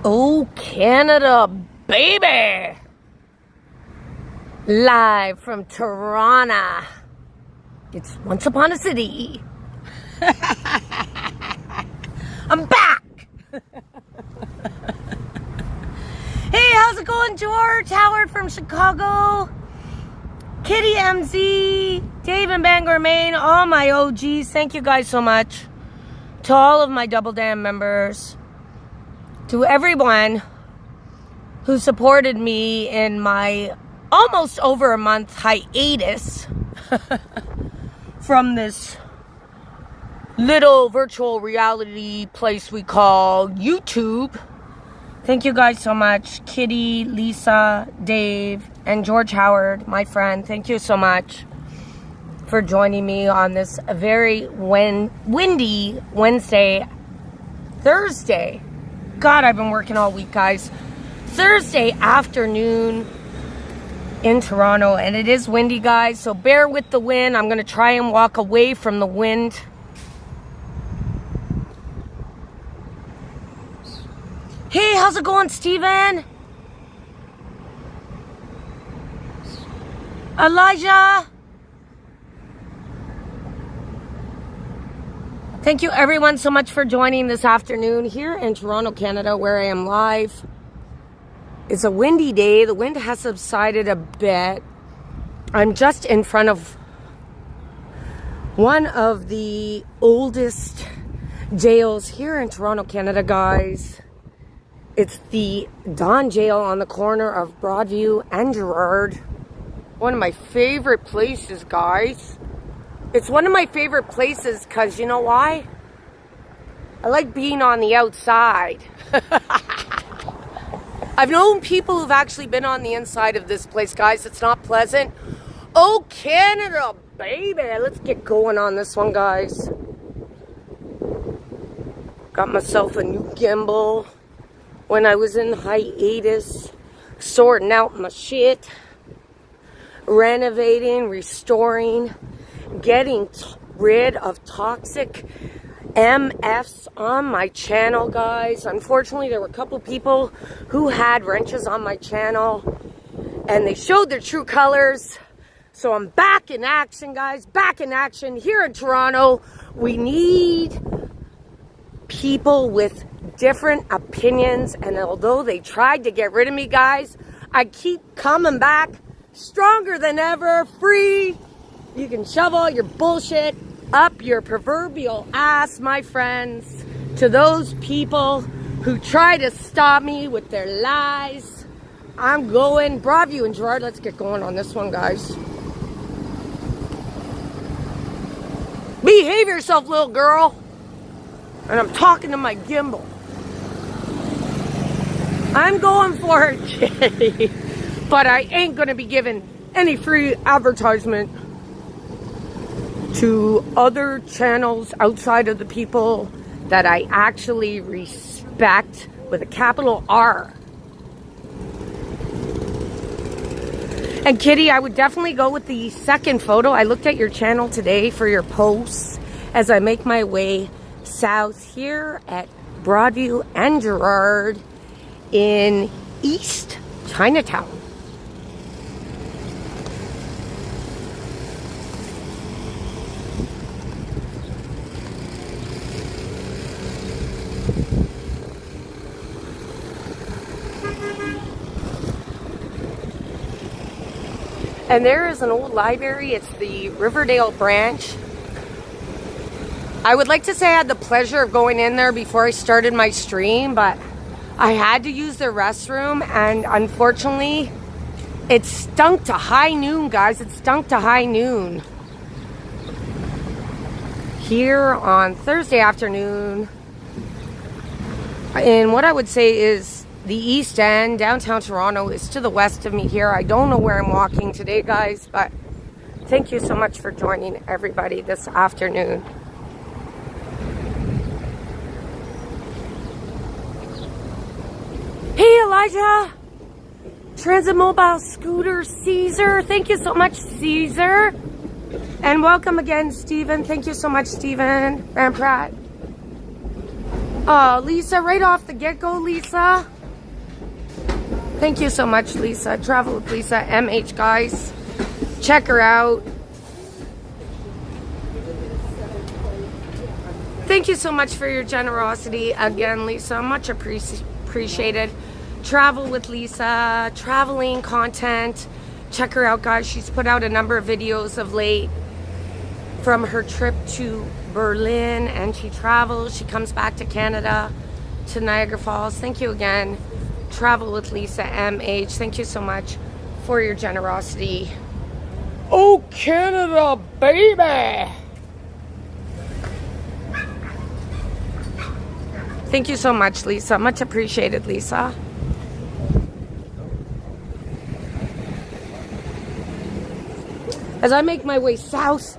Oh, Canada, baby! Live from Toronto. It's Once Upon a City. I'm back! Hey, how's it going, George? Howard from Chicago. Kitty MZ, Dave in Bangor, Maine, all my OGs. Thank you guys so much. To all of my Double Damn members. To everyone who supported me in my almost over a month hiatus from this little virtual reality place we call YouTube. Thank you guys so much. Kitty, Lisa, Dave, and George Howard, my friend. Thank you so much for joining me on this very windy Thursday. God, I've been working all week, guys. Thursday afternoon in Toronto, and it is windy, guys, so bear with the wind. I'm going to try and walk away from the wind. Hey, how's it going, Steven? Elijah? Thank you, everyone, so much for joining this afternoon here in Toronto, Canada, where I am live. It's a windy day. The wind has subsided a bit. I'm just in front of one of the oldest jails here in Toronto, Canada, guys. It's the Don Jail on the corner of Broadview and Gerrard. One of my favorite places, guys. It's one of my favorite places because you know why? I like being on the outside. I've known people who've actually been on the inside of this place, guys. It's not pleasant. Oh, Canada, baby. Let's get going on this one, guys. Got myself a new gimbal when I was in hiatus, sorting out my shit, renovating, restoring, getting rid of toxic MFs on my channel, guys. Unfortunately, there were a couple people who had wrenches on my channel and they showed their true colors. So I'm back in action, guys. Back in action here in Toronto. We need people with different opinions, and although they tried to get rid of me, guys, I keep coming back stronger than ever. Free. You can shove all your bullshit up your proverbial ass, my friends. To those people who try to stop me with their lies, I'm going. Broadview and Gerrard, let's get going on this one, guys. Behave yourself, little girl. And I'm talking to my gimbal. I'm going for it, Kitty. But I ain't going to be giving any free advertisement to other channels outside of the people that I actually respect with a capital R. And Kitty, I would definitely go with the second photo. I looked at your channel today for your posts as I make my way south here at Broadview and Gerrard in East Chinatown. And there is an old library. It's the Riverdale branch. I would like to say I had the pleasure of going in there before I started my stream, but I had to use the restroom, and unfortunately, it stunk to high noon, guys. It stunk to high noon. Here on Thursday afternoon, in what I would say is the East End, downtown Toronto is to the west of me here. I don't know where I'm walking today, guys, but thank you so much for joining everybody this afternoon. Hey, Elijah! Transit Mobile Scooter Caesar. Thank you so much, Caesar. And welcome again, Stephen. Thank you so much, Stephen Van Pratt. Lisa, right off the get-go, Lisa. Thank you so much, Lisa. Travel with Lisa, MH, guys. Check her out. Thank you so much for your generosity. Again, Lisa, much appreciated. Travel with Lisa, traveling content. Check her out, guys. She's put out a number of videos of late from her trip to Berlin, and she travels. She comes back to Canada, to Niagara Falls. Thank you again. Travel with Lisa, MH. Thank you so much for your generosity. Oh, Canada, baby! Thank you so much, Lisa. Much appreciated, Lisa. As I make my way south,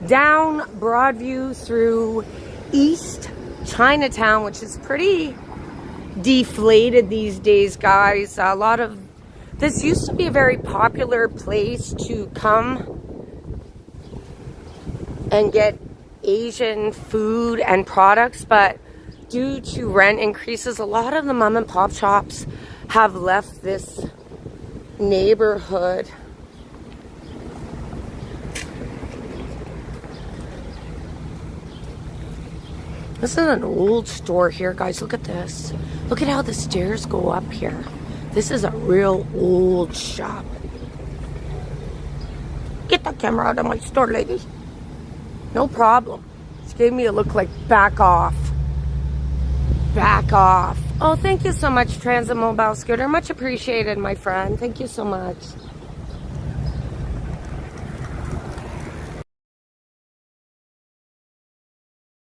down Broadview through East Chinatown, which is pretty deflated these days, guys. This used to be a very popular place to come and get Asian food and products, but due to rent increases, a lot of the mom and pop shops have left this neighborhood. This is an old store here, guys. Look at this. Look at how the stairs go up here. This is a real old shop. Get the camera out of my store, lady. No problem. She gave me a look like back off. Back off. Oh, thank you so much, Transit Mobile Scooter. Much appreciated, my friend. Thank you so much.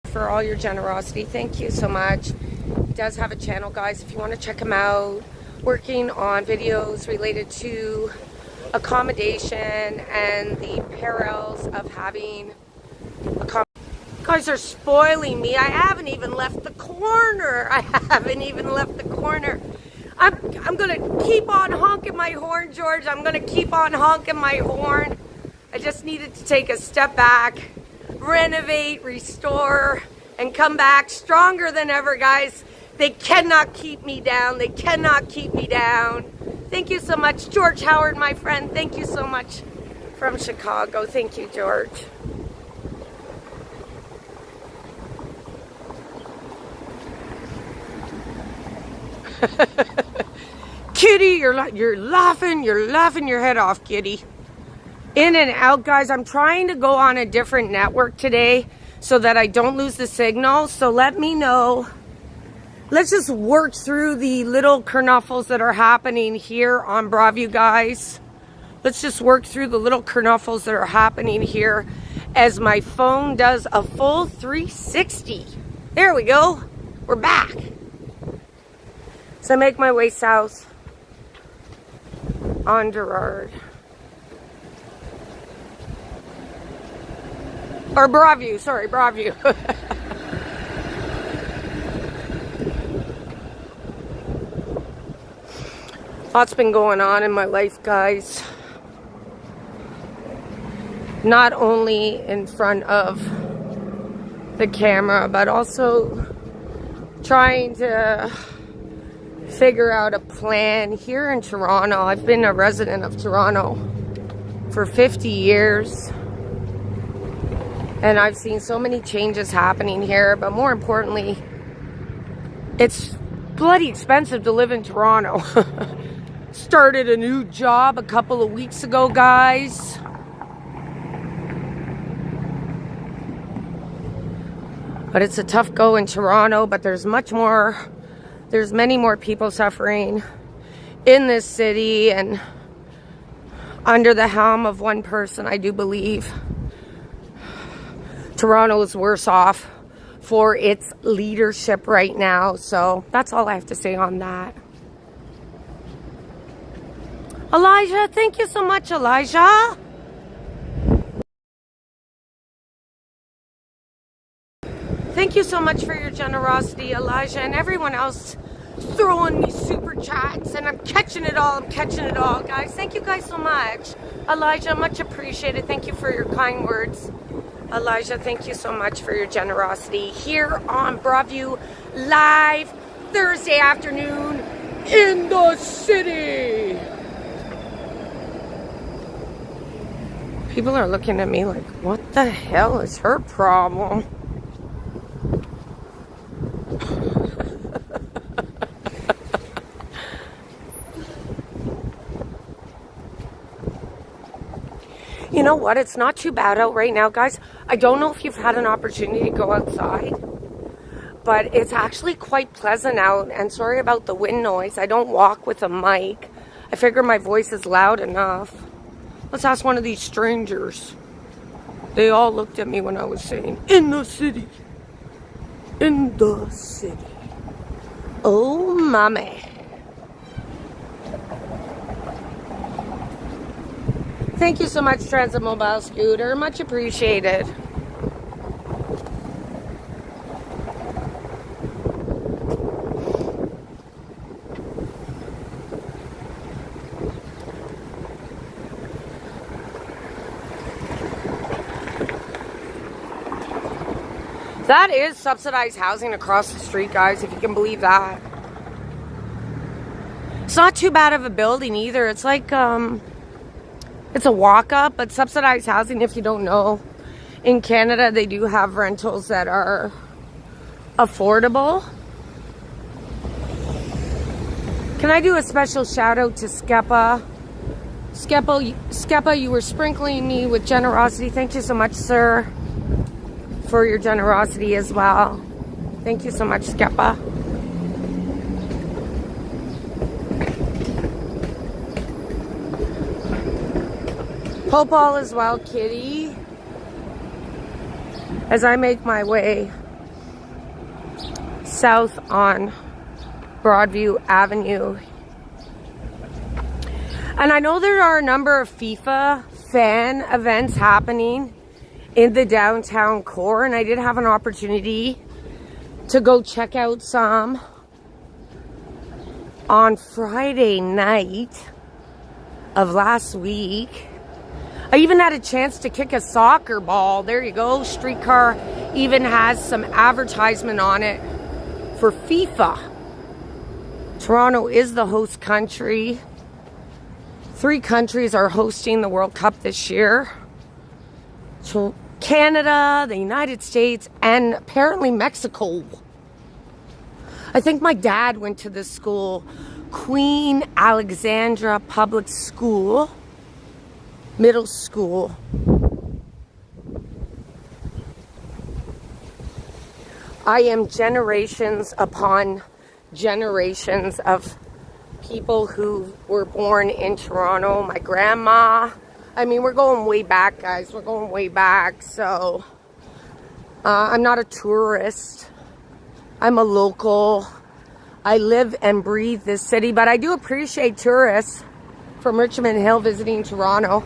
For all your generosity. Thank you so much. He does have a channel, guys, if you want to check him out. Working on videos related to accommodation and the perils of having accommodation. You guys are spoiling me. I haven't even left the corner. I'm gonna keep on honking my horn, George. I'm gonna keep on honking my horn. I just needed to take a step back, renovate, restore, and come back stronger than ever, guys. They cannot keep me down. They cannot keep me down. Thank you so much, George Howard, my friend. Thank you so much from Chicago. Thank you, George. Kitty, you're laughing your head off, Kitty. In and out, guys. I'm trying to go on a different network today so that I don't lose the signal. So let me know. Let's just work through the little kernuffles that are happening here on Broadview, guys. Let's just work through the little kernuffles that are happening here as my phone does a full 360. There we go. We're back. So I make my way south on Gerrard. Or Broadview, sorry, Broadview. Lots been going on in my life, guys. Not only in front of the camera, but also trying to figure out a plan here in Toronto. I've been a resident of Toronto for 50 years. And I've seen so many changes happening here, but more importantly, it's bloody expensive to live in Toronto. Started a new job a couple of weeks ago, guys. But it's a tough go in Toronto, but there's many more people suffering in this city and under the helm of one person, I do believe. Toronto is worse off for its leadership right now. So that's all I have to say on that. Elijah, thank you so much, Elijah. Thank you so much for your generosity, Elijah, and everyone else throwing me super chats, and I'm catching it all, guys. Thank you guys so much. Elijah, much appreciated. Thank you for your kind words. Elijah, thank you so much for your generosity here on Broadview Live Thursday afternoon. in the city. People are looking at me like, what the hell is her problem? You know what? It's not too bad out right now, guys. I don't know if you've had an opportunity to go outside, but it's actually quite pleasant out. And sorry about the wind noise. I don't walk with a mic. I figure my voice is loud enough. Let's ask one of these strangers. They all looked at me when I was saying, in the city. In the city. Oh, mommy. Thank you so much, Transit Mobile Scooter. Much appreciated. That is subsidized housing across the street, guys, if you can believe that. It's not too bad of a building either. It's like, it's a walk-up, but subsidized housing, if you don't know. In Canada, they do have rentals that are affordable. Can I do a special shout-out to Skepa? Skepa, you were sprinkling me with generosity. Thank you so much, sir, for your generosity as well. Thank you so much, Skepa. Popal as well, Kitty. As I make my way south on Broadview Avenue. And I know there are a number of FIFA fan events happening in the downtown core, and I did have an opportunity to go check out some on Friday night of last week. I even had a chance to kick a soccer ball. There you go. Streetcar even has some advertisement on it for FIFA. Toronto is the host country. 3 countries are hosting the World Cup this year. So Canada, the United States, and apparently Mexico. I think my dad went to this school, Queen Alexandra Public School. Middle school. I am generations upon generations of people who were born in Toronto. My grandma. I mean, we're going way back, guys. We're going way back. So, I'm not a tourist. I'm a local. I live and breathe this city. But I do appreciate tourists from Richmond Hill visiting Toronto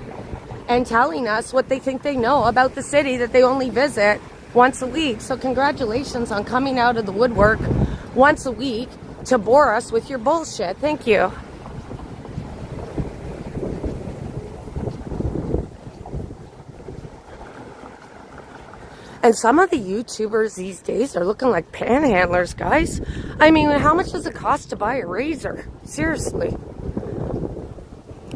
and telling us what they think they know about the city that they only visit once a week. So congratulations on coming out of the woodwork once a week to bore us with your bullshit. Thank you. And some of the YouTubers these days are looking like panhandlers, guys. I mean, how much does it cost to buy a razor? Seriously.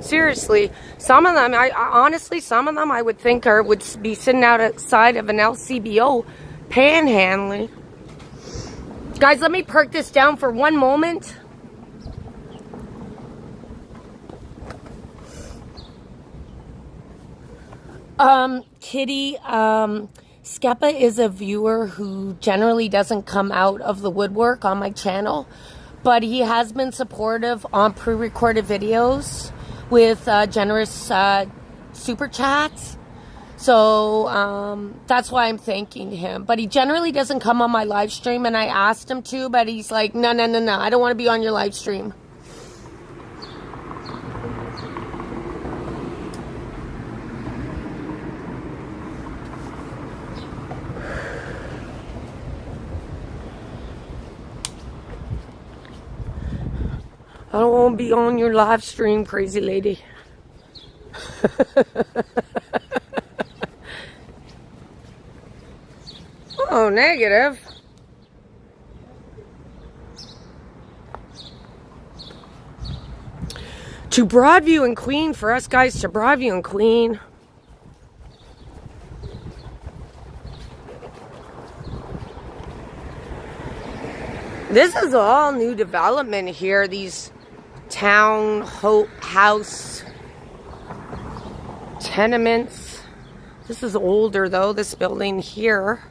Seriously, some of them, honestly, some of them I would think would be sitting outside of an LCBO panhandling. Guys, let me perk this down for one moment. Kitty, Skepa is a viewer who generally doesn't come out of the woodwork on my channel, but he has been supportive on pre-recorded videos with generous super chats. So that's why I'm thanking him. But he generally doesn't come on my live stream, and I asked him to, but he's like, no, I don't want to be on your live stream. I don't want to be on your live stream, crazy lady. Oh, negative. to Broadview and Queen, for us guys to Broadview and Queen. This is all new development here, these townhouse tenements. This is older though, this building here.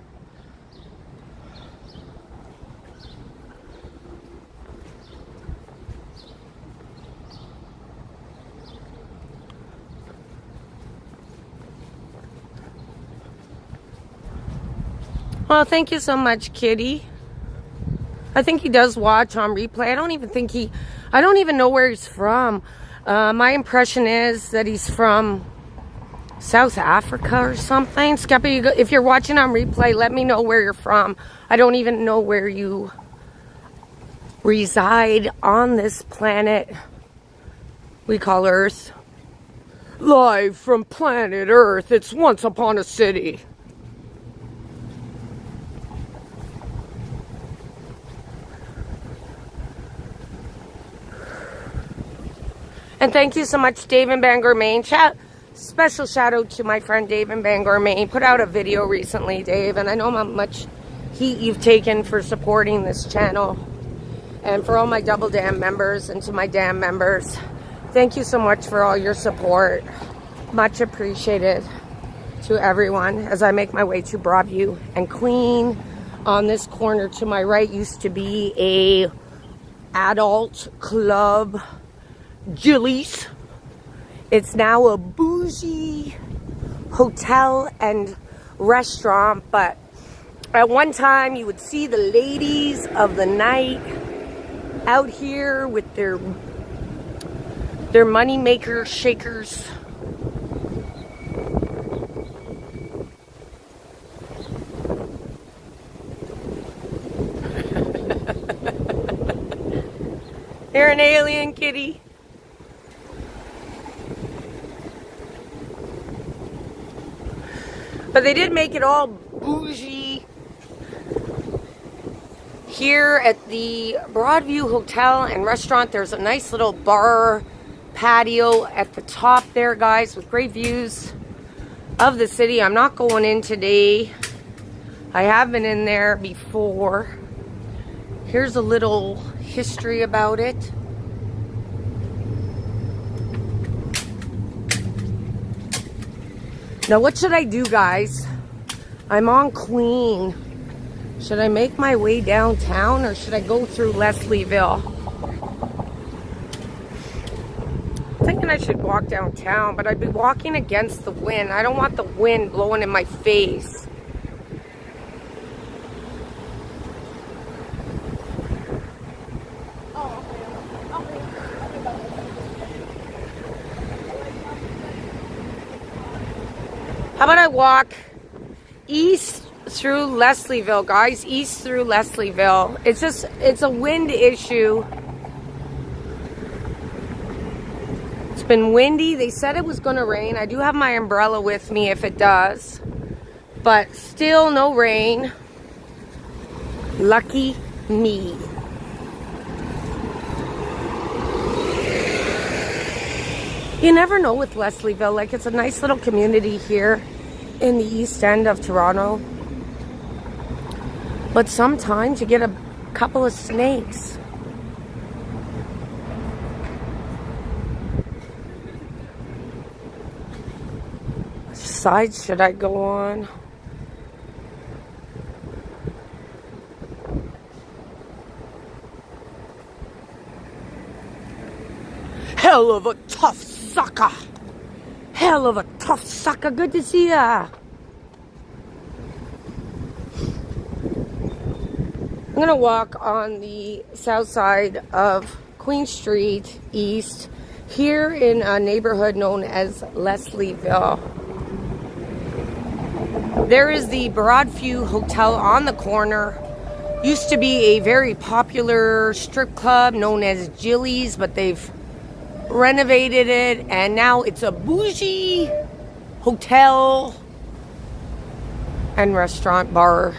Well, thank you so much, Kitty. I think he does watch on replay. I don't even know where he's from. My impression is that he's from South Africa or something. Skeppy, if you're watching on replay, let me know where you're from. I don't even know where you reside on this planet we call Earth. Live from planet Earth, it's once upon a city. And thank you so much, Dave in Bangor, Maine. Special shout out to my friend Dave in Bangor, Maine. Put out a video recently, Dave, and I know how much heat you've taken for supporting this channel. And for all my Double Dam members and to my Dam members, thank you so much for all your support. Much appreciated to everyone as I make my way to Broadview and Queen. On this corner to my right used to be a adult club, Jilly's. It's now a bougie hotel and restaurant, but at one time you would see the ladies of the night out here with their money maker shakers. You're an alien, Kitty. But they did make it all bougie here at the Broadview Hotel and Restaurant. There's a nice little bar patio at the top there, guys, with great views of the city. I'm not going in today. I have been in there before. Here's a little history about it. Now, what should I do, guys? I'm on Queen. Should I make my way downtown or should I go through Leslieville? I'm thinking I should walk downtown, but I'd be walking against the wind. I don't want the wind blowing in my face. How about I walk east through Leslieville, guys? East through Leslieville. It's a wind issue. It's been windy. They said it was going to rain. I do have my umbrella with me if it does. But still no rain. Lucky me. You never know with Leslieville. Like, it's a nice little community here in the east end of Toronto. But sometimes you get a couple of snakes. Which side should I go on? Hell of a tough sucker. Hell of a tough sucker. Good to see ya. I'm going to walk on the south side of Queen Street East here in a neighborhood known as Leslieville. There is the Broadview Hotel on the corner. Used to be a very popular strip club known as Jilly's, but they've renovated it and now it's a bougie hotel and restaurant bar.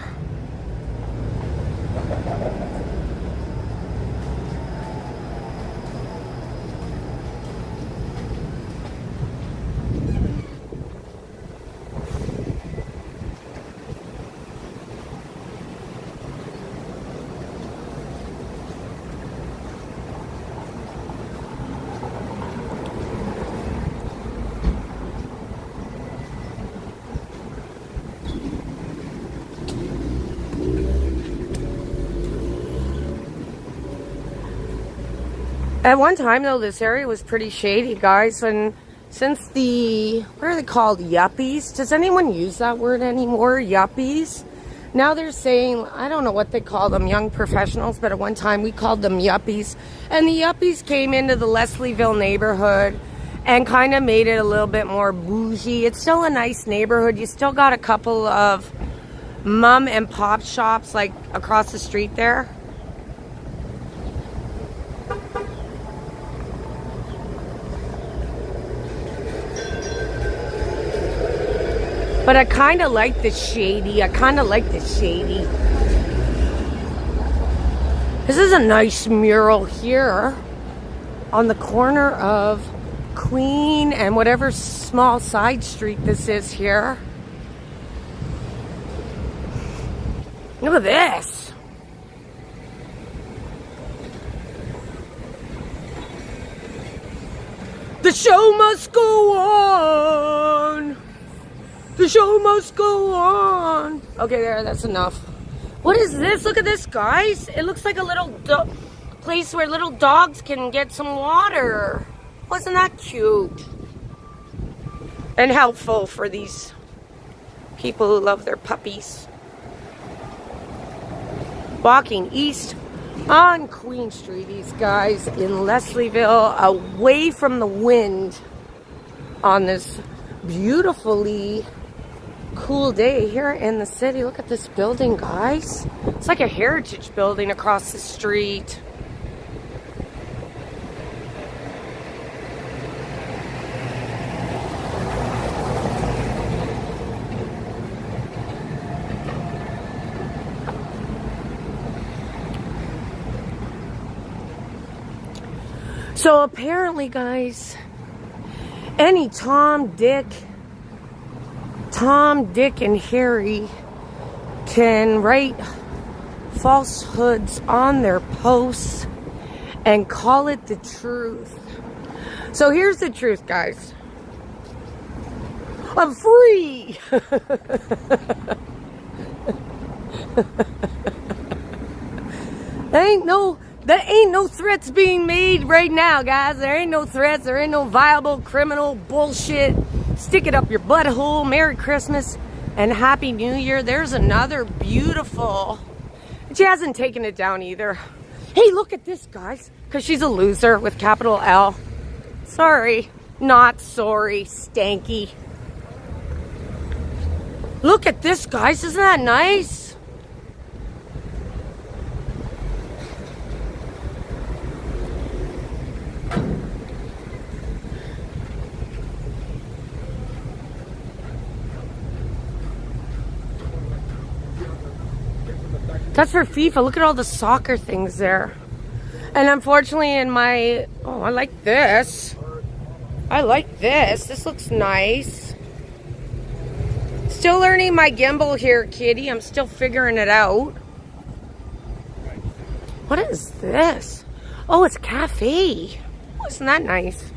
At one time, though, this area was pretty shady, guys. And since the, what are they called? Yuppies? Does anyone use that word anymore? Yuppies? Now they're saying, I don't know what they call them, young professionals, but at one time we called them yuppies. And the yuppies came into the Leslieville neighborhood and kind of made it a little bit more bougie. It's still a nice neighborhood. You still got a couple of mom and pop shops like across the street there. But I kind of like the shady. This is a nice mural here on the corner of Queen and whatever small side street this is here. Look at this. The show must go on. The show must go on. Okay, there, that's enough. What is this? Look at this, guys. It looks like a little place where little dogs can get some water. Wasn't that cute? And helpful for these people who love their puppies. Walking east on Queen Street, these guys in Leslieville, away from the wind on this beautifully cool day here in the city. Look at this building, guys. It's like a heritage building across the street. So apparently, guys, any Tom, Dick, and Harry can write falsehoods on their posts and call it the truth. So here's the truth, guys. I'm free. There ain't no threats being made right now, guys. There ain't no threats. There ain't no viable criminal bullshit. Stick it up your butthole. Merry Christmas and Happy New Year. There's another beautiful. She hasn't taken it down either. Hey, look at this, guys. Because she's a loser with capital L. Sorry. Not sorry. Stanky. Look at this, guys. Isn't that nice? That's for FIFA. Look at all the soccer things there. And unfortunately in my... Oh, I like this. I like this. This looks nice. Still learning my gimbal here, kitty. I'm still figuring it out. What is this? Oh, it's a cafe. Oh, isn't that nice?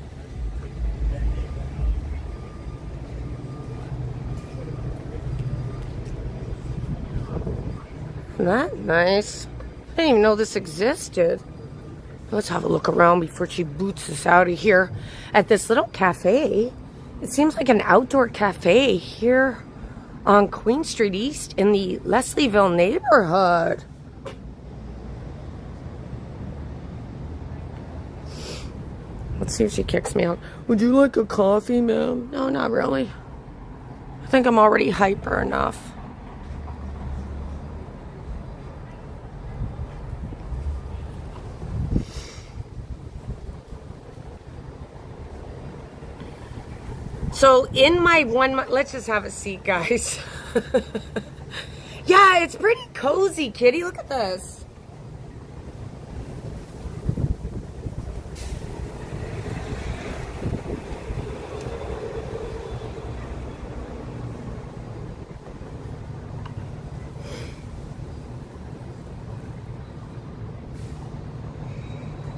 Isn't that nice? I didn't even know this existed. Let's have a look around before she boots us out of here at this little cafe. It seems like an outdoor cafe here on Queen Street East in the Leslieville neighborhood. Let's see if she kicks me out. Would you like a coffee, ma'am? No, not really. I think I'm already hyper enough. So in my 1 month, let's just have a seat, guys. Yeah, it's pretty cozy, kitty. Look at this.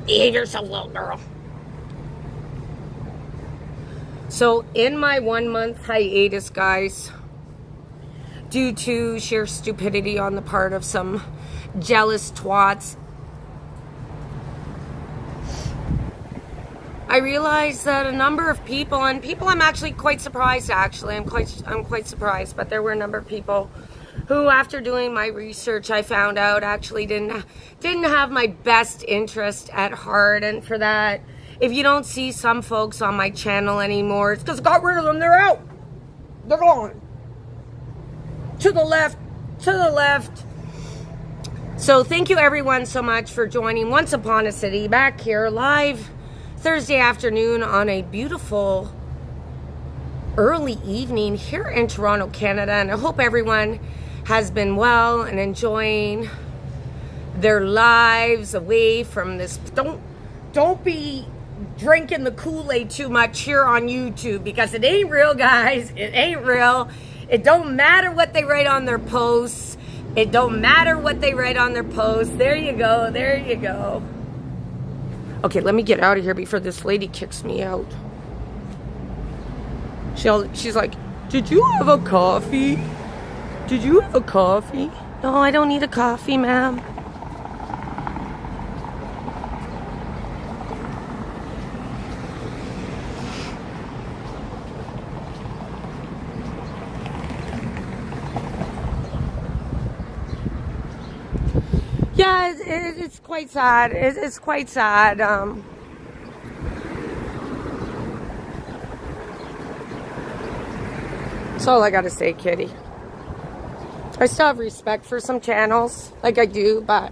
Behave yourself, little girl. So in my 1 month hiatus, guys, due to sheer stupidity on the part of some jealous twats, I realized that a number of people, and people I'm actually quite surprised, I'm quite surprised, but there were a number of people who, after doing my research, I found out actually didn't have my best interest at heart. And for that, if you don't see some folks on my channel anymore, it's because I got rid of them. They're out. They're gone. To the left. So thank you everyone so much for joining Once Upon a City back here live Thursday afternoon on a beautiful early evening here in Toronto, Canada. And I hope everyone has been well and enjoying their lives away from this. Don't be drinking the Kool-Aid too much here on YouTube, because it ain't real, guys. It ain't real. It don't matter what they write on their posts. It don't matter what they write on their posts. There you go. There you go. Okay, let me get out of here before this lady kicks me out. She's like, did you have a coffee? Did you have a coffee? No, I don't need a coffee, ma'am. Yeah, it's quite sad. It's quite sad. That's all I gotta say, kitty. I still have respect for some channels, like I do, but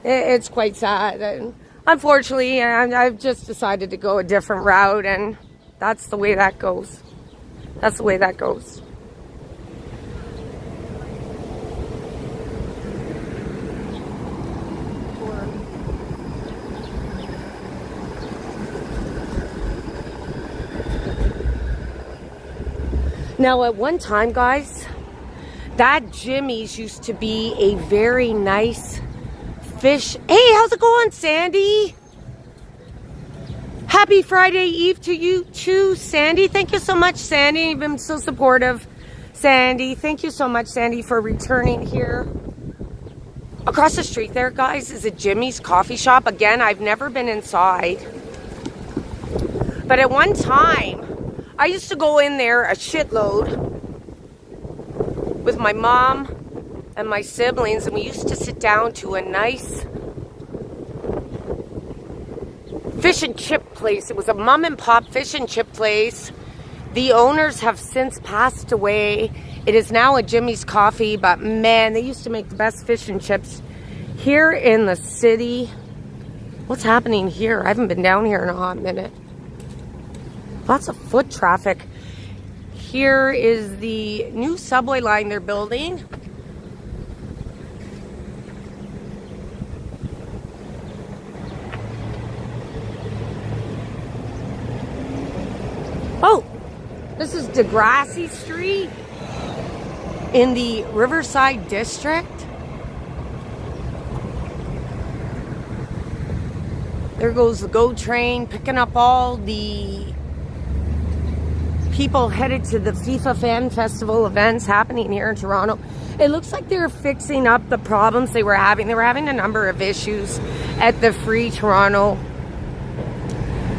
it's quite sad. And unfortunately, I've just decided to go a different route, and that's the way that goes. That's the way that goes. Now, at one time, guys, that Jimmy's used to be a very nice fish. Hey, how's it going, Sandy? Happy Friday Eve to you too, Sandy. Thank you so much, Sandy. You've been so supportive, Sandy. Thank you so much, Sandy, for returning here. Across the street there, guys, is a Jimmy's coffee shop. Again, I've never been inside. But at one time, I used to go in there a shitload with my mom and my siblings, and we used to sit down to a nice fish and chip place. It was a mom and pop fish and chip place. The owners have since passed away. It is now a Jimmy's Coffee, but man, they used to make the best fish and chips here in the city. What's happening here? I haven't been down here in a hot minute. Lots of foot traffic. Here is the new subway line they're building. Oh, this is Degrassi Street in the Riverside District. There goes the GO train picking up all the people headed to the FIFA Fan Festival events happening here in Toronto. It looks like they're fixing up the problems they were having. They were having a number of issues at the Free Toronto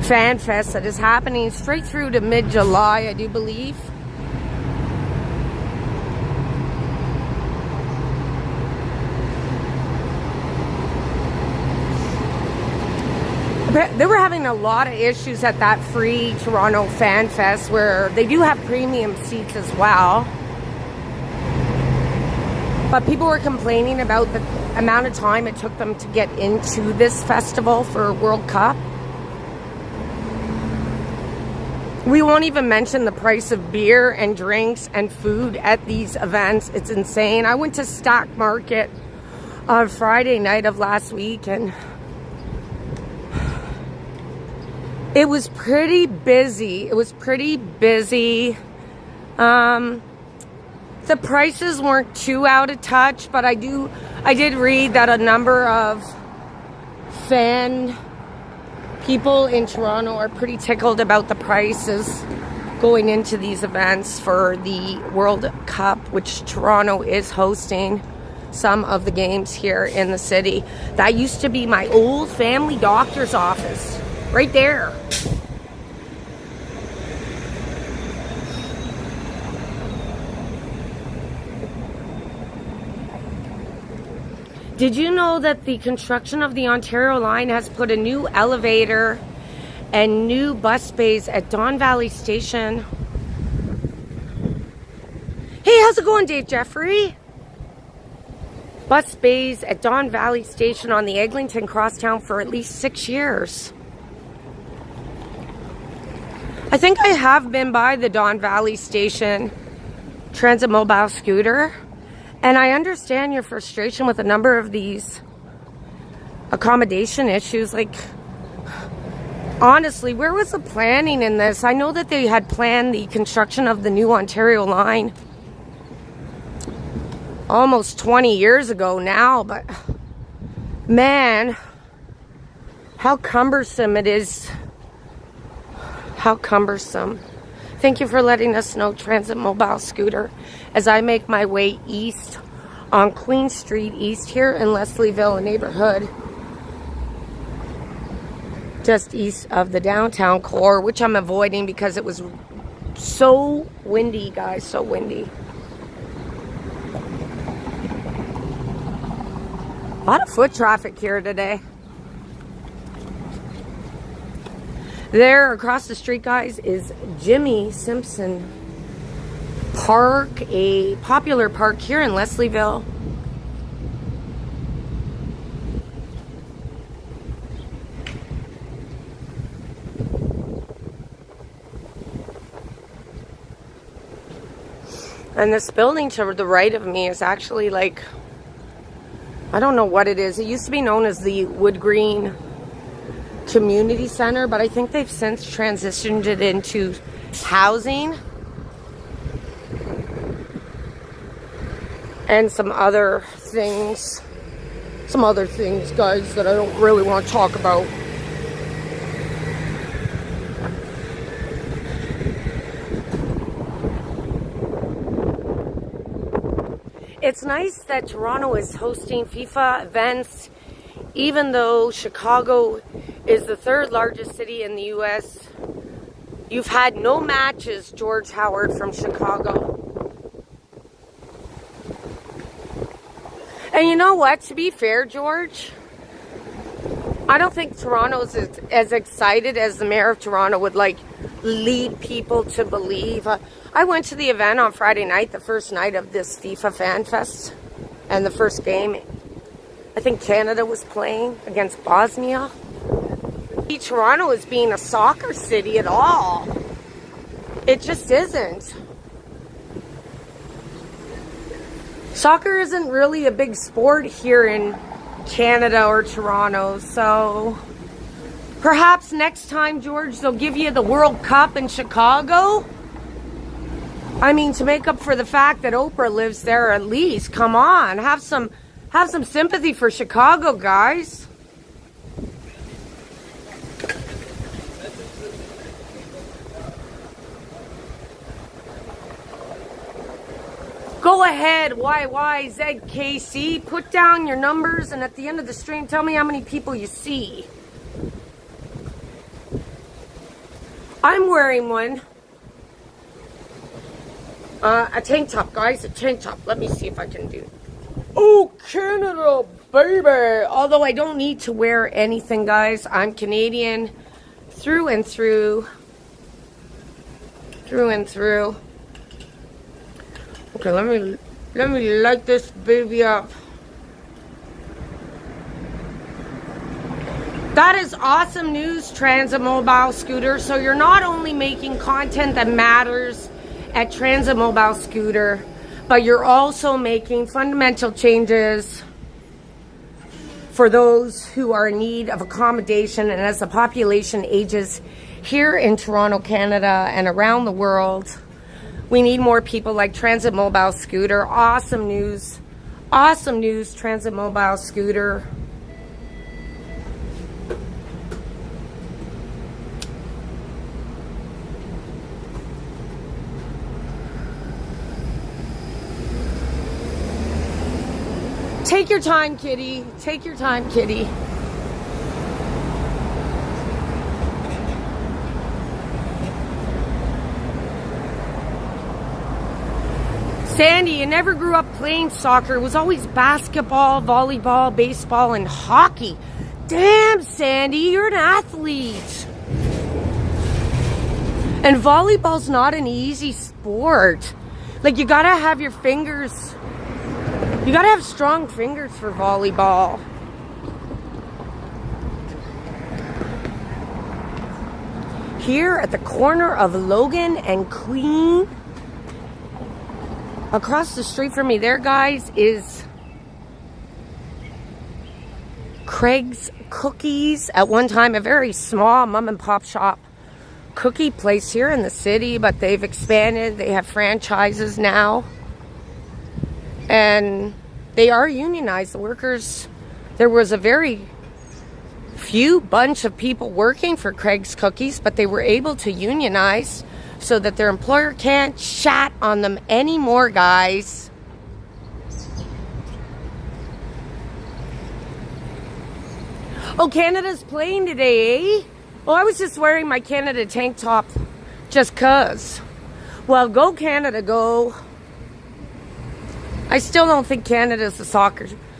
Fan Fest that is happening straight through to mid-July, I do believe. They were having a lot of issues at that Free Toronto Fan Fest, where they do have premium seats as well. But people were complaining about the amount of time it took them to get into this festival for World Cup. We won't even mention the price of beer and drinks and food at these events. It's insane. I went to Stock Market on Friday night of last week, and it was pretty busy. It was pretty busy. The prices weren't too out of touch, but I did read that a number of fan people in Toronto are pretty tickled about the prices going into these events for the World Cup, which Toronto is hosting some of the games here in the city. That used to be my old family doctor's office. Right there. Did you know that the construction of the Ontario line has put a new elevator and new bus bays at Don Valley Station? Hey, how's it going, Dave Jeffrey? Bus bays at Don Valley Station on the Eglinton Crosstown for at least 6 years. I think I have been by the Don Valley Station Transit Mobile Scooter, and I understand your frustration with a number of these accommodation issues. Like, honestly, where was the planning in this? I know that they had planned the construction of the new Ontario line almost 20 years ago now, but man, how cumbersome it is. How cumbersome. Thank you for letting us know, Transit Mobile Scooter, as I make my way east on Queen Street East here in Leslieville, a neighborhood just east of the downtown core, which I'm avoiding because it was so windy, guys, so windy. A lot of foot traffic here today. There, across the street, guys, is Jimmy Simpson Park, a popular park here in Leslieville. And this building to the right of me is actually like, I don't know what it is. It used to be known as the Wood Green Community Center, but I think they've since transitioned it into housing and some other things, guys, that I don't really want to talk about. It's nice that Toronto is hosting FIFA events, even though Chicago is the third largest city in the U.S. You've had no matches, George Howard from Chicago. And you know what? To be fair, George, I don't think Toronto's as excited as the mayor of Toronto would like lead people to believe. I went to the event on Friday night, the first night of this FIFA Fan Fest, and the first game. I think Canada was playing against Bosnia. Toronto is being a soccer city at all. It just isn't. Soccer isn't really a big sport here in Canada or Toronto, so perhaps next time, George, they'll give you the World Cup in Chicago. I mean, to make up for the fact that Oprah lives there, at least. Come on, have some sympathy for Chicago, guys. Go ahead, YYZKC. Put down your numbers, and at the end of the stream, tell me how many people you see. I'm wearing one. A tank top, guys. A tank top. Let me see if I can do. Oh, Canada, baby. Although I don't need to wear anything, guys. I'm Canadian through and through. Through and through. Okay, let me light this baby up. That is awesome news, Transit Mobile Scooter. So you're not only making content that matters at Transit Mobile Scooter, but you're also making fundamental changes for those who are in need of accommodation. And as the population ages here in Toronto, Canada, and around the world, we need more people like Transit Mobile Scooter. Awesome news. Awesome news, Transit Mobile Scooter. Take your time, kitty. Take your time, kitty. Sandy, you never grew up playing soccer. It was always basketball, volleyball, baseball, and hockey. Damn, Sandy, you're an athlete. And volleyball's not an easy sport. Like, you gotta have your fingers. You gotta have strong fingers for volleyball. Here at the corner of Logan and Queen, across the street from me there, guys, is Craig's Cookies. At one time, a very small mom and pop shop cookie place here in the city, but they've expanded. They have franchises now. And they are unionized. The workers, there was a very few bunch of people working for Craig's Cookies, but they were able to unionize so that their employer can't chat on them anymore, guys. Oh, Canada's playing today, eh? Well, I was just wearing my Canada tank top just 'cause. Well, go Canada, go. I still don't think Canada's a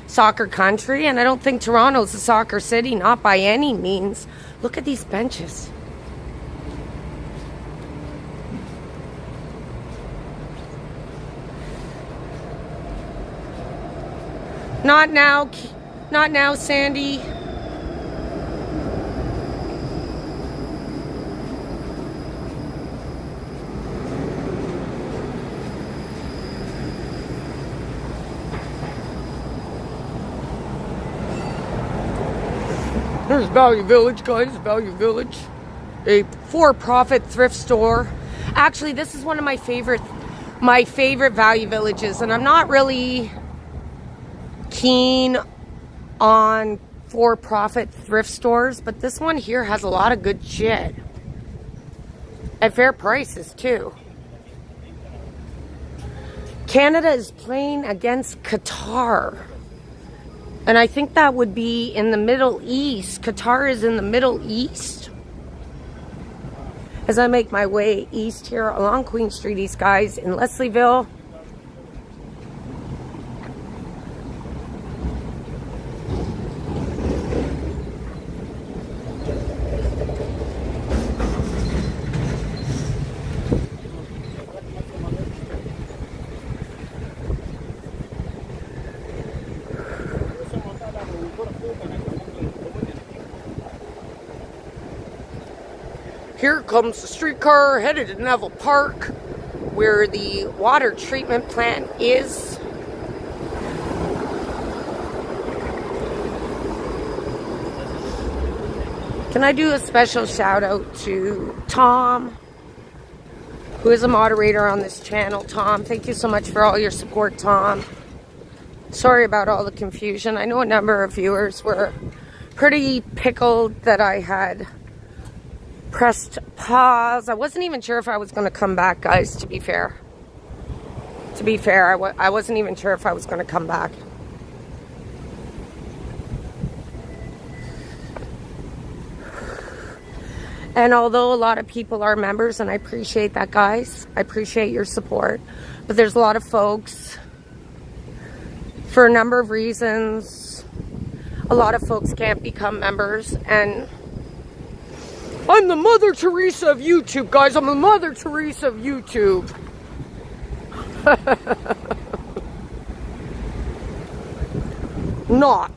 soccer country, and I don't think Toronto's a soccer city, not by any means. Look at these benches. Not now, Sandy. There's Value Village, guys. Value Village. A for-profit thrift store. Actually, this is one of my favorite Value Villages, and I'm not really keen on for-profit thrift stores, but this one here has a lot of good shit. At fair prices, too. Canada is playing against Qatar. And I think that would be in the Middle East. Qatar is in the Middle East. As I make my way east here along Queen Street East, guys, in Leslieville. Here comes the streetcar headed to Neville Park, where the water treatment plant is. Can I do a special shout out to Tom, who is a moderator on this channel? Tom, thank you so much for all your support, Tom. Sorry about all the confusion. I know a number of viewers were pretty pickled that I had pressed pause. I wasn't even sure if I was going to come back, guys, to be fair. I wasn't even sure if I was going to come back. And although a lot of people are members, and I appreciate that, guys, I appreciate your support, but there's a lot of folks, for a number of reasons, a lot of folks can't become members, and I'm the Mother Teresa of YouTube, guys. I'm the Mother Teresa of YouTube. Not.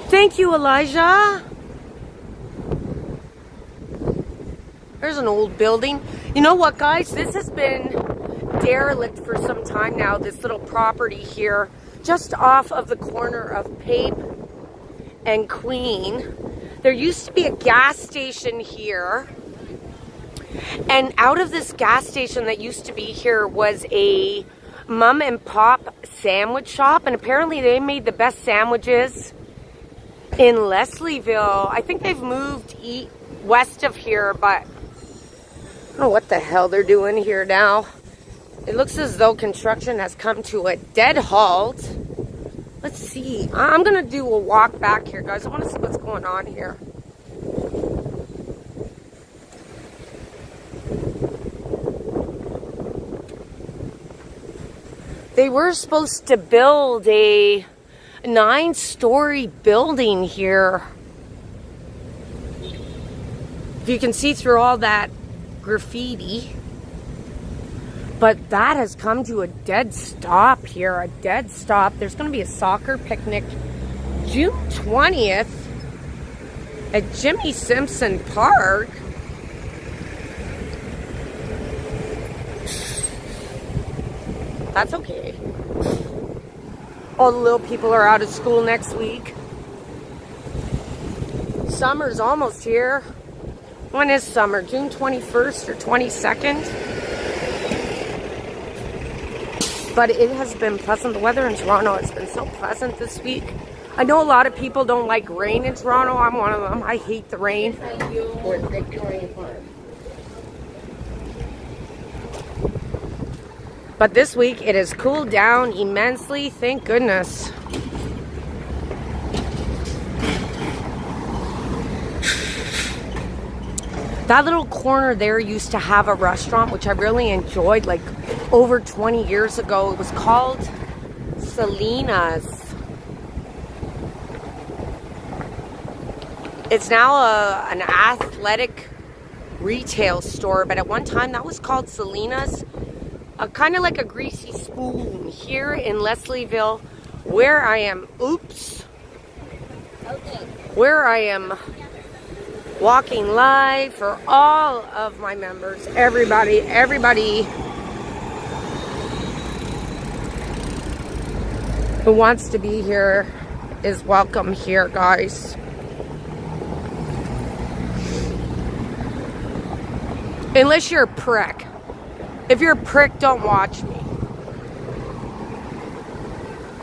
Thank you, Elijah. There's an old building. You know what, guys? This has been derelict for some time now, this little property here, just off of the corner of Pape and Queen. There used to be a gas station here, and out of this gas station that used to be here was a mom and pop sandwich shop, and apparently they made the best sandwiches in Leslieville. I think they've moved west of here, but I don't know what the hell they're doing here now. It looks as though construction has come to a dead halt. Let's see. I'm going to do a walk back here, guys. I want to see what's going on here. They were supposed to build a 9-story building here. If you can see through all that graffiti. But that has come to a dead stop here. A dead stop. There's going to be a soccer picnic June 20th at Jimmy Simpson Park. That's okay. All the little people are out of school next week. Summer's almost here. When is summer? June 21st or 22nd? But it has been pleasant. The weather in Toronto has been so pleasant this week. I know a lot of people don't like rain in Toronto. I'm one of them. I hate the rain. But this week it has cooled down immensely. Thank goodness. That little corner there used to have a restaurant, which I really enjoyed, like over 20 years ago. It was called Selena's. It's now an athletic retail store, but at one time that was called Selena's. Kind of like a Greasy Spoon here in Leslieville, where I am, where I am walking live for all of my members, everybody who wants to be here is welcome here, guys. Unless you're a prick. If you're a prick, don't watch me.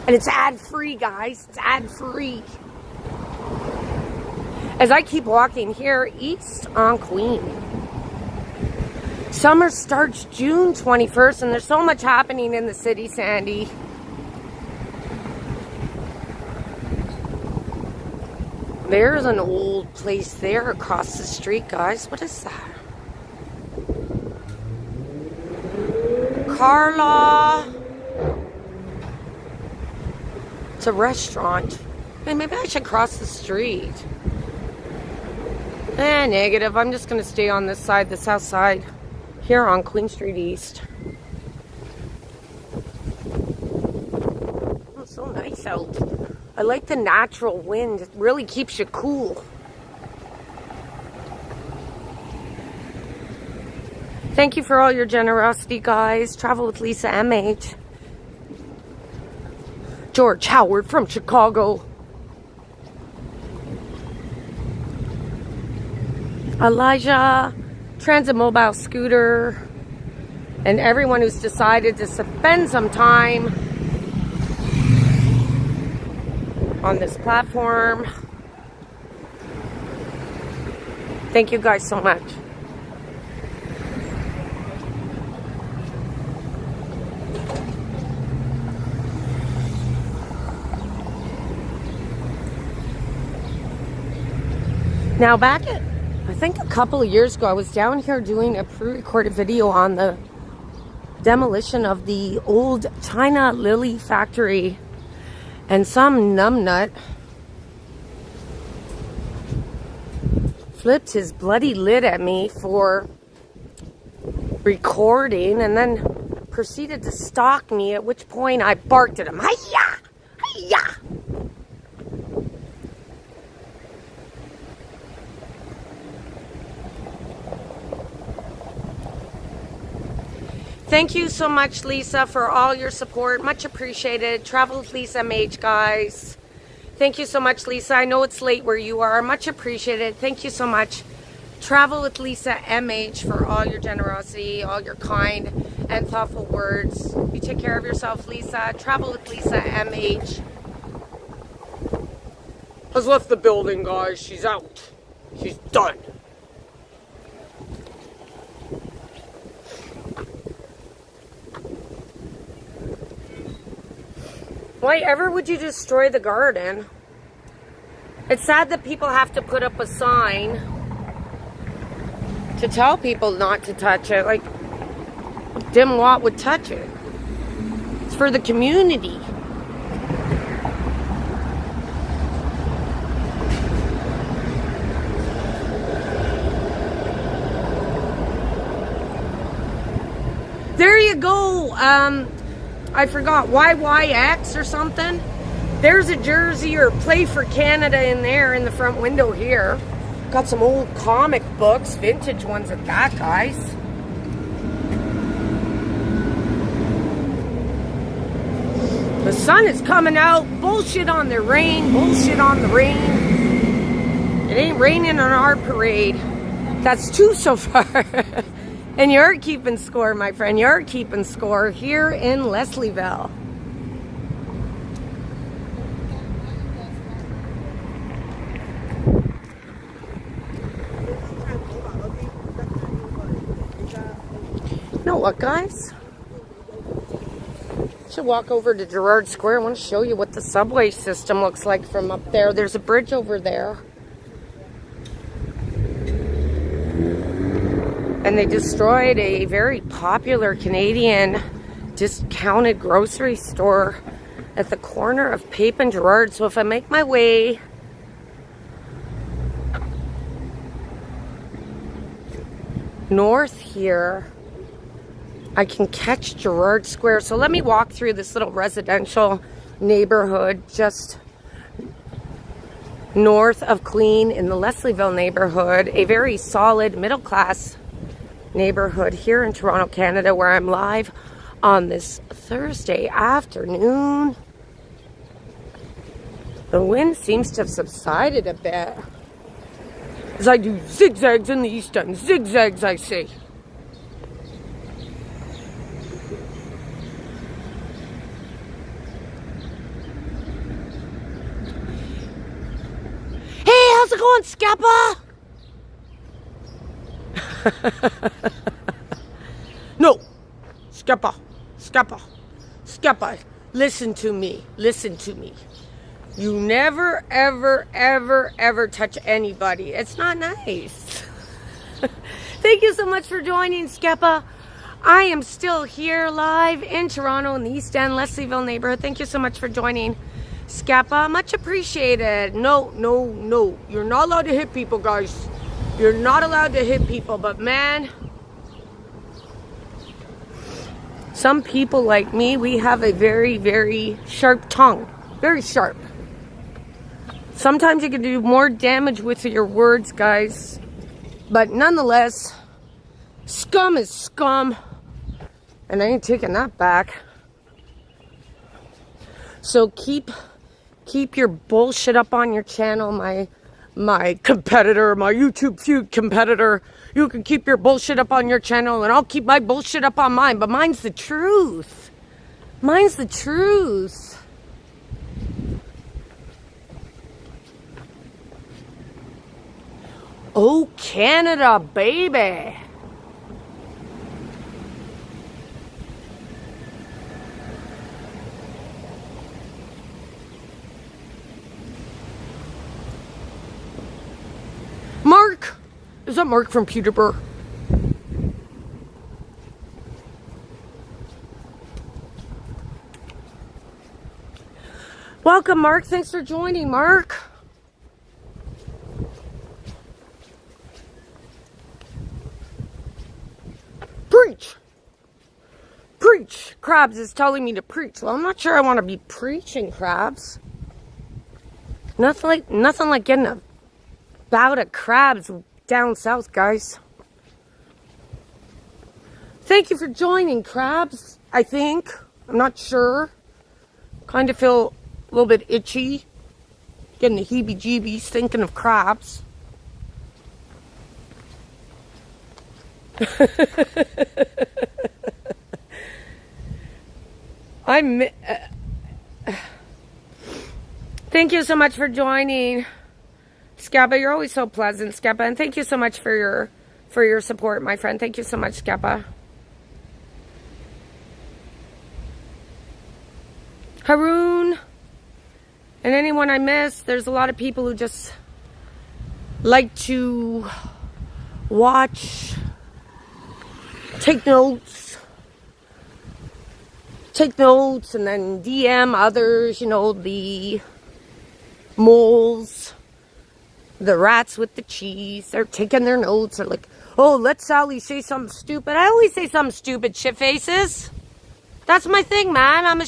And it's ad-free, guys. It's ad-free. As I keep walking here east on Queen. Summer starts June 21st, and there's so much happening in the city, Sandy. There's an old place there across the street, guys. What is that? Carla. It's a restaurant. Maybe I should cross the street. Negative. I'm just going to stay on this side, the south side, here on Queen Street East. Oh, it's so nice out. I like the natural wind. It really keeps you cool. Thank you for all your generosity, guys. Travel with Lisa MH. George Howard from Chicago. Elijah, Transit Mobile Scooter, and everyone who's decided to spend some time on this platform. Thank you guys so much. Now back at, I think a couple of years ago, I was down here doing a pre-recorded video on the demolition of the old China Lily factory. And some numbnut flipped his bloody lid at me for recording and then proceeded to stalk me, at which point I barked at him. Hi-ya! Hi-ya! Thank you so much, Lisa, for all your support. Much appreciated. Travel with Lisa MH, guys. Thank you so much, Lisa. I know it's late where you are. Much appreciated. Thank you so much. Travel with Lisa MH for all your generosity, all your kind and thoughtful words. You take care of yourself, Lisa. Travel with Lisa MH has left the building, guys. She's out. She's done. Why ever would you destroy the garden? It's sad that people have to put up a sign to tell people not to touch it. Like, dimwat would touch it. It's for the community. There you go. I forgot, YYX or something. There's a jersey or Play for Canada in there in the front window here. Got some old comic books, vintage ones at that, guys. The sun is coming out. Bullshit on the rain. Bullshit on the rain. It ain't raining on our parade. That's two so far. And you're keeping score, my friend. You're keeping score here in Leslieville. You know what, guys? Should walk over to Gerrard Square. I want to show you what the subway system looks like from up there. There's a bridge over there. And they destroyed a very popular Canadian discounted grocery store at the corner of Pape and Gerrard. So if I make my way north here, I can catch Gerrard Square. So let me walk through this little residential neighborhood just north of Queen in the Leslieville neighborhood. A very solid middle-class neighborhood here in Toronto, Canada, where I'm live on this Thursday afternoon. The wind seems to have subsided a bit as I do zigzags in the east end. Zigzags, I say. Hey, how's it going, Scappa? No, Scappa, listen to me, You never, ever touch anybody. It's not nice. Thank you so much for joining, Scappa. I am still here live in Toronto in the East End, Leslieville neighborhood. Thank you so much for joining, Scappa. Much appreciated. No. You're not allowed to hit people, guys. You're not allowed to hit people, but man, some people like me, we have a very, very sharp tongue. Very sharp. Sometimes you can do more damage with your words, guys. But nonetheless, scum is scum. And I ain't taking that back. So keep your bullshit up on your channel, my competitor, my YouTube feud competitor. You can keep your bullshit up on your channel and I'll keep my bullshit up on mine. But mine's the truth. Mine's the truth. Oh, Canada, baby. Mark! Is that Mark from Peterborough? Welcome, Mark. Thanks for joining, Mark. Preach! Preach! Crabs is telling me to preach. Well, I'm not sure I want to be preaching, Crabs. Nothing like getting a bout of crabs down south, guys. Thank you for joining, Crabs. I think. I'm not sure. Kind of feel a little bit itchy. Getting the heebie-jeebies thinking of crabs. Thank you so much for joining, Scappa. You're always so pleasant, Scappa, and thank you so much for your support, my friend. Thank you so much, Scappa. Haroon, and anyone I missed. There's a lot of people who just like to watch, take notes, take notes and then DM others, you know, the moles, the rats with the cheese. They're taking their notes. They're like, oh, let Sally say something stupid. I always say something stupid, shit faces. That's my thing, man.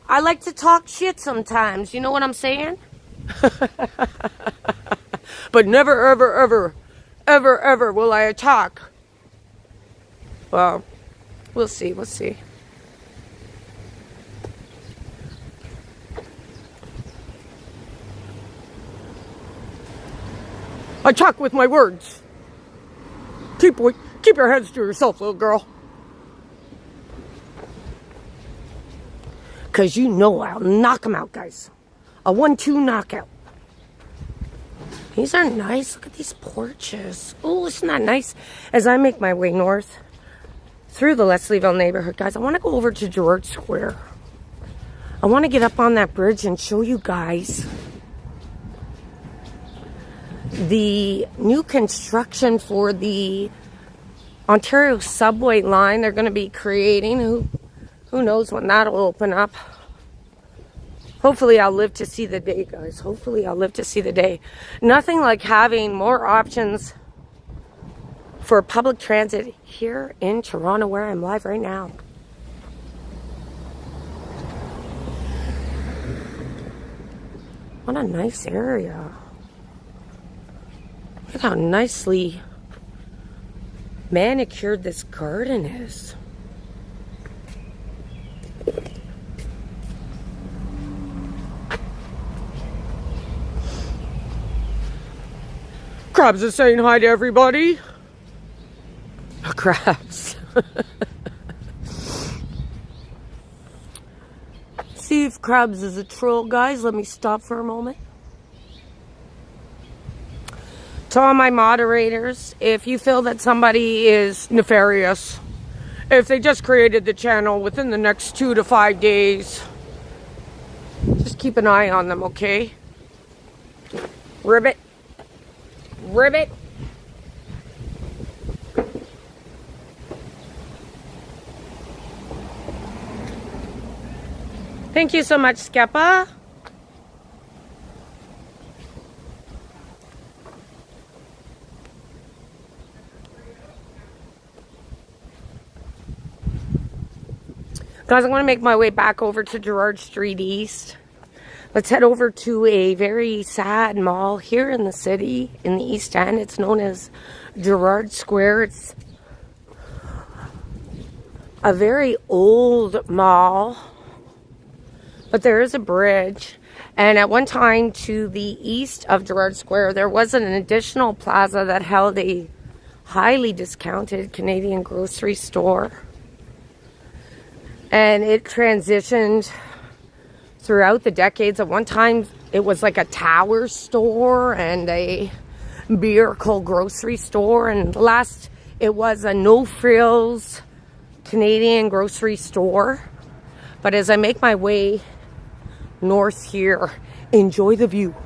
I like to talk shit sometimes. You know what I'm saying? But never, ever, ever, ever, ever will I attack. Well, we'll see. We'll see. I talk with my words. Keep your hands to yourself, little girl. Because you know I'll knock them out, guys. A 1-2 knockout. These are nice. Look at these porches. Oh, isn't that nice? As I make my way north through the Leslieville neighborhood, guys, I want to go over to Gerrard Square. I want to get up on that bridge and show you guys the new construction for the Ontario subway line they're going to be creating. Who knows when that'll open up. Hopefully I'll live to see the day, guys. Hopefully I'll live to see the day. Nothing like having more options for public transit here in Toronto, where I'm live right now. What a nice area. Look how nicely manicured this garden is. Crabs is saying hi to everybody. Crabs. See if Crabs is a troll, guys. Let me stop for a moment. To all my moderators, if you feel that somebody is nefarious, if they just created the channel within the next 2 to 5 days, just keep an eye on them, okay? Ribbit. Ribbit. Thank you so much, Skepa. Guys, I'm going to make my way back over to Gerrard Street East. Let's head over to a very sad mall here in the city, in the East End. It's known as Gerrard Square. It's a very old mall, but there is a bridge. And at one time, to the east of Gerrard Square, there was an additional plaza that held a highly discounted Canadian grocery store. And it transitioned throughout the decades. At one time, it was like a tower store and a Miracle grocery store. And last, it was a no-frills Canadian grocery store. But as I make my way north here, enjoy the view.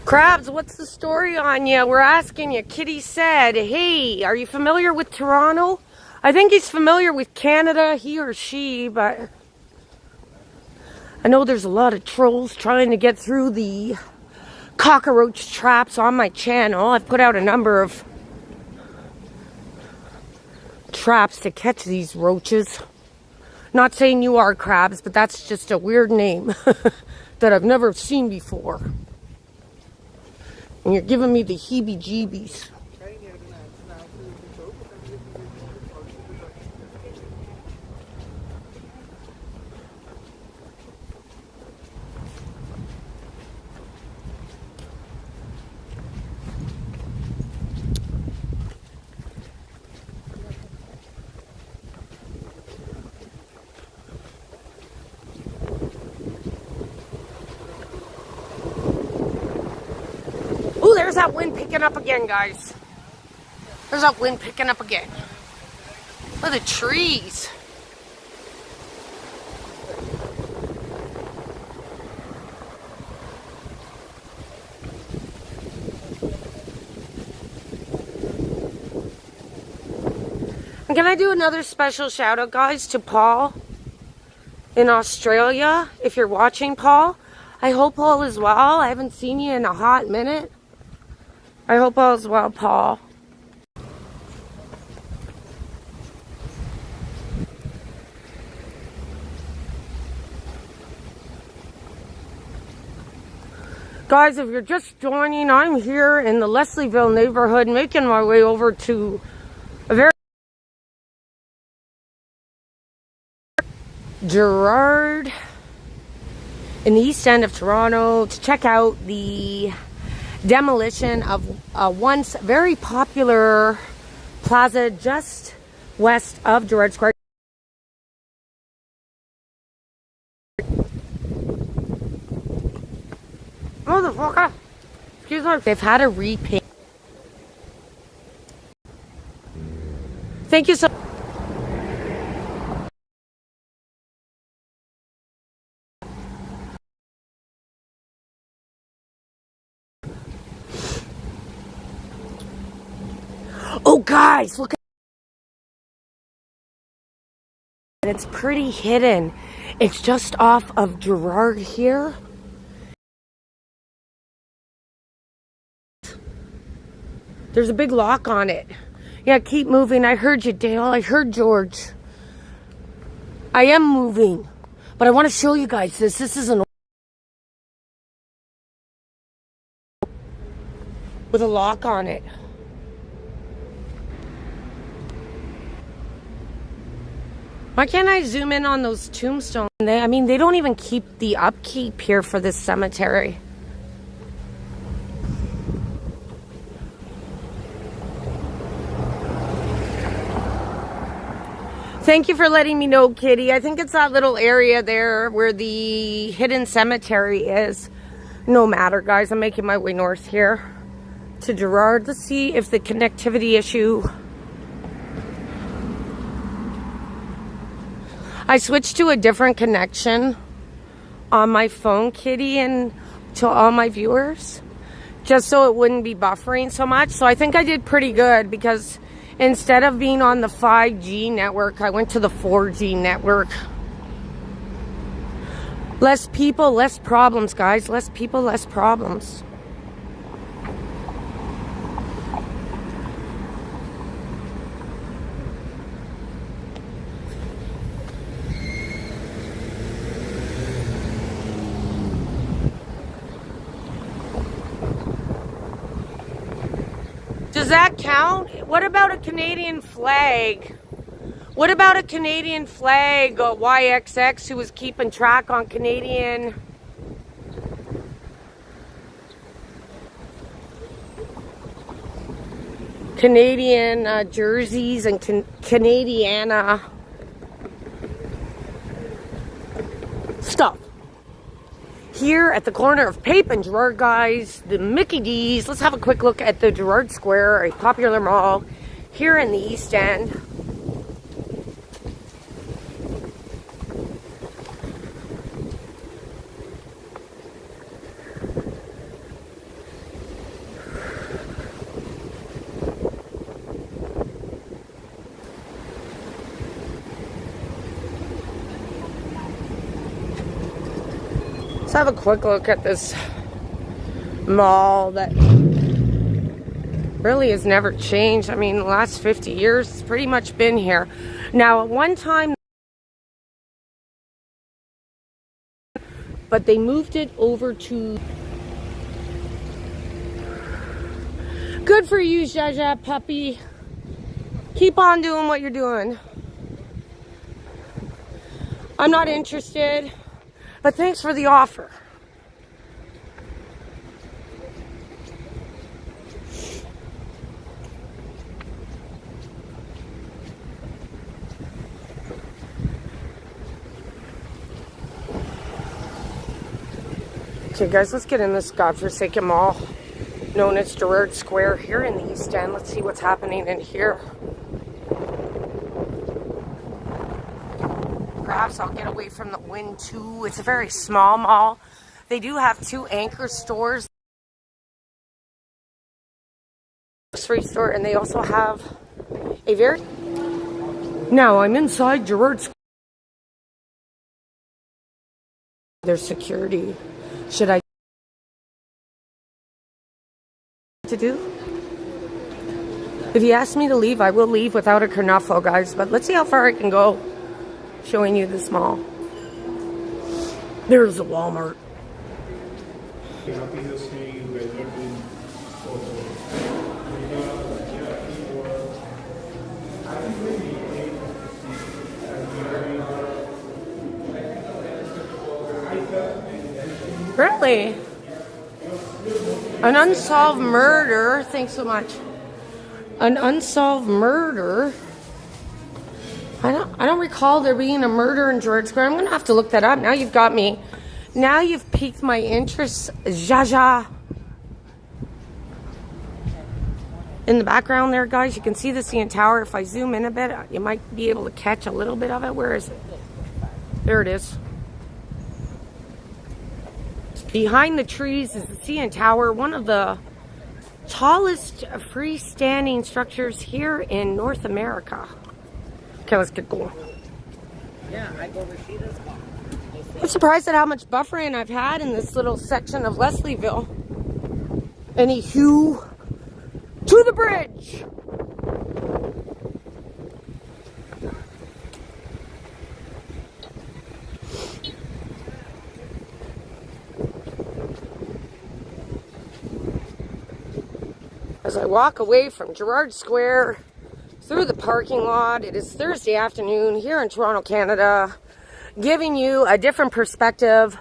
Crabs, what's the story on you? We're asking you. Kitty said, hey, are you familiar with Toronto? I think he's familiar with Canada, he or she, but I know there's a lot of trolls trying to get through the cockroach traps on my channel. I've put out a number of traps to catch these roaches. Not saying you are crabs, but that's just a weird name that I've never seen before. And you're giving me the heebie-jeebies. that wind picking up again, guys. There's that wind picking up again. Look at the trees. And can I do another special shout out, guys, to Paul in Australia? If you're watching, Paul, I hope all is well. I haven't seen you in a hot minute. I hope all is well, Paul. Guys, if you're just joining, I'm here in the Leslieville neighborhood, making my way over to a very Gerrard in the east end of Toronto to check out the demolition of a once very popular plaza just west of Gerrard Square. Motherfucker! Excuse me. They've had a repaint. Thank you so much. Oh, guys, look at it. It's pretty hidden. It's just off of Gerrard here. There's a big lock on it. Yeah, keep moving. I heard you, Dale. I heard George. I am moving. But I want to show you guys this. This is an with a lock on it. Why can't I zoom in on those tombstones? I mean, they don't even keep the upkeep here for this cemetery. Thank you for letting me know, Kitty. I think it's that little area there where the hidden cemetery is. No matter, guys. I'm making my way north here to Gerrard. Let's see if the connectivity issue... I switched to a different connection on my phone, Kitty, and to all my viewers, just so it wouldn't be buffering so much. So I think I did pretty good because instead of being on the 5G network, I went to the 4G network. Less people, less problems, guys. Less people, less problems. Does that count? What about a Canadian flag? What about a Canadian flag? YXX, who was keeping track on Canadian jerseys and Canadiana stuff. Here at the corner of Pape and Gerrard, guys, the Mickey D's. Let's have a quick look at the Gerrard Square, a popular mall here in the East End. Let's have a quick look at this mall that really has never changed. I mean, the last 50 years, it's pretty much been here. Now, at one time, but they moved it over to... Good for you, Jaja puppy. Keep on doing what you're doing. I'm not interested. But thanks for the offer. Okay, guys, let's get in this godforsaken mall. known as Gerrard Square here in the East End. Let's see what's happening in here. Perhaps I'll get away from the wind too. It's a very small mall. They do have 2 anchor stores. Grocery store, and they also have a very... Now I'm inside Gerrard Square. There's security. Should I to do? If you ask me to leave, I will leave without a kernuffle, guys. But let's see how far I can go showing you this mall. There's a Walmart. Really? An unsolved murder. Thanks so much. An unsolved murder. I don't recall there being a murder in Gerrard Square. I'm gonna have to look that up. Now you've got me. Now you've piqued my interest, Jaja. In the background there, guys, you can see the CN Tower. If I zoom in a bit, you might be able to catch a little bit of it. Where is it? There it is. Behind the trees is the CN Tower, one of the tallest freestanding structures here in North America. Okay, let's get going. Yeah, I go to see this one. I'm surprised at how much buffering I've had in this little section of Leslieville. Anywho, to the bridge! As I walk away from Gerrard Square through the parking lot, it is Thursday afternoon here in Toronto, Canada, giving you a different perspective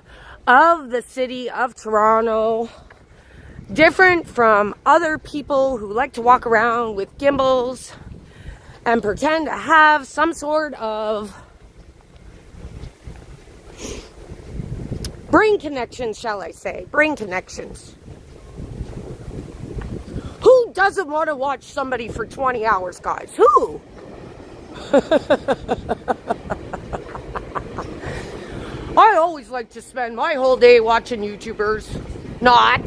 of the city of Toronto, different from other people who like to walk around with gimbals and pretend to have some sort of brain connections, shall I say, brain connections. Who doesn't want to watch somebody for 20 hours, guys? Who? I always like to spend my whole day watching YouTubers. Not.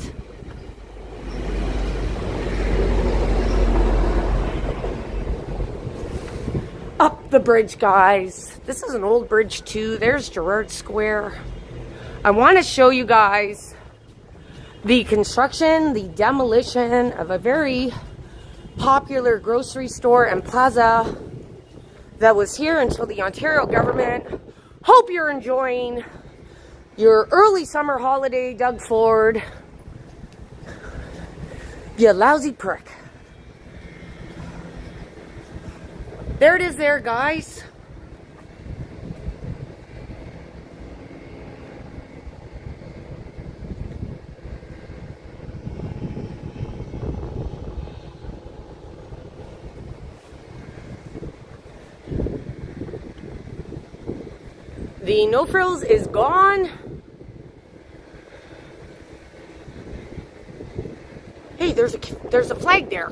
Up the bridge, guys. This is an old bridge too. There's Gerrard Square. I want to show you guys the construction, the demolition of a very popular grocery store and plaza that was here until the Ontario government. Hope you're enjoying your early summer holiday, Doug Ford. You lousy prick. There it is there, guys. The No Frills is gone. Hey, there's a flag there.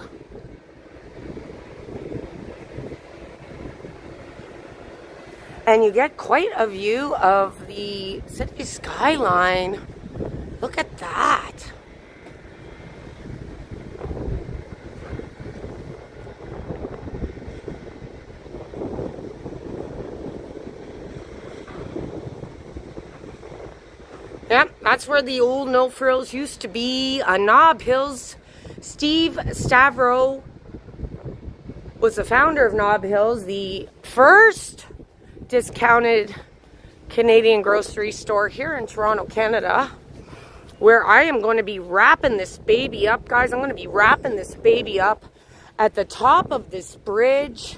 And you get quite a view of the city skyline. Look at that. Yep, that's where the old No Frills used to be on Nob Hills. Steve Stavro was the founder of Nob Hills, the first discounted Canadian grocery store here in Toronto, Canada, where I am going to be wrapping this baby up, guys. I'm going to be wrapping this baby up at the top of this bridge.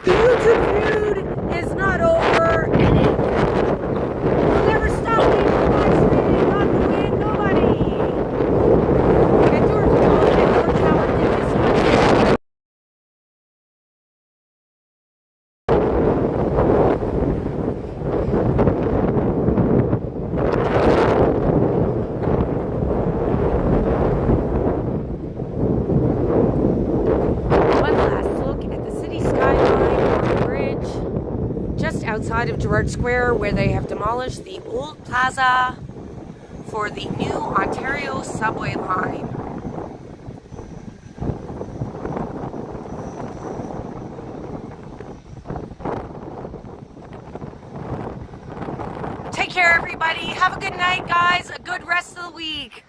The YouTube feud is not over, and it will never stop me from watching Not to Win Nobody. And George Howard did this one. One last look at the city skyline on the bridge just outside of Gerrard Square, where they have demolished the old plaza for the new Ontario subway line. Take care, everybody. Have a good night, guys. A good rest of the week.